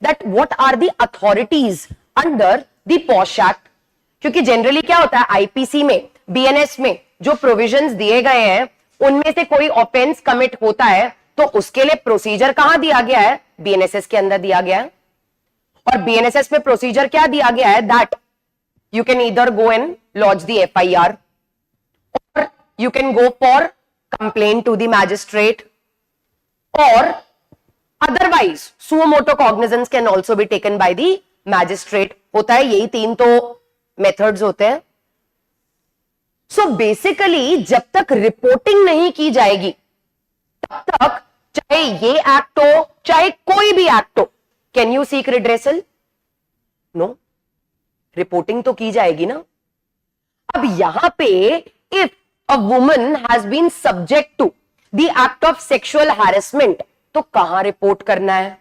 That what are the authorities under the POSH act, क्योंकि generally क्या होता है आईपीसी में, बीएनएस में जो प्रोविजंस दिए गए हैं उनमें से कोई ऑफेंस कमिट होता है तो उसके लिए प्रोसीजर कहां दिया गया है, बीएनएसएस के अंदर दिया गया है। और बीएनएसएस में प्रोसीजर क्या दिया गया है, that you can either go and launch the FIR और you can go for complaint to the magistrate और otherwise suo motu cognisance can also be taken by the magistrate. होता है, यही 3 तो मेथड्स होते हैं। सो बेसिकली जब तक रिपोर्टिंग नहीं की जाएगी तब तक चाहे ये एक्ट हो चाहे कोई भी एक्ट हो, can you seek redressal? No, reporting तो की जाएगी ना। अब यहां पे if a woman has been subject to the act of sexual harassment, तो कहां रिपोर्ट करना है,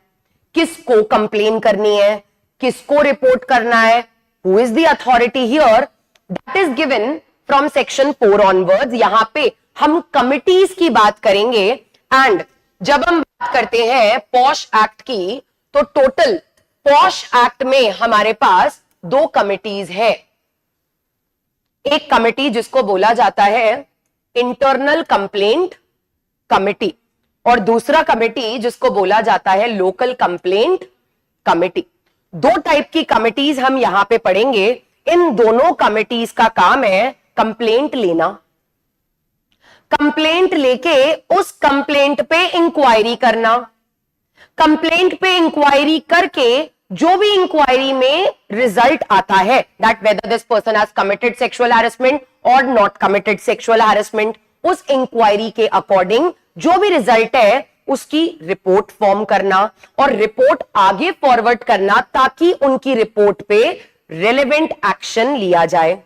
किसको कंप्लेन करनी है, किसको रिपोर्ट करना है, who is the authority here, that is given from section 4 onwards. यहां पे हम कमिटीज की बात करेंगे एंड जब हम बात करते हैं पॉश एक्ट की तो टोटल पॉश एक्ट में हमारे पास 2 कमिटीज है। एक कमिटी जिसको बोला जाता है इंटरनल कंप्लेंट कमिटी और दूसरा कमिटी जिसको बोला जाता है लोकल कंप्लेंट कमिटी। 2 टाइप की कमिटीज हम यहां पे पढ़ेंगे। इन दोनों कमिटीज का काम है कंप्लेंट लेना, कंप्लेंट लेके उस कंप्लेंट पे इंक्वायरी करना, कंप्लेंट पे इंक्वायरी करके जो भी इंक्वायरी में रिजल्ट आता है that whether this person has committed sexual harassment और नॉट कमिटेड सेक्सुअल हैरेसमेंट, उस इंक्वायरी के अकॉर्डिंग जो भी रिजल्ट है उसकी रिपोर्ट फॉर्म करना और रिपोर्ट आगे फॉरवर्ड करना ताकि उनकी रिपोर्ट पे रेलेवेंट एक्शन लिया जाए।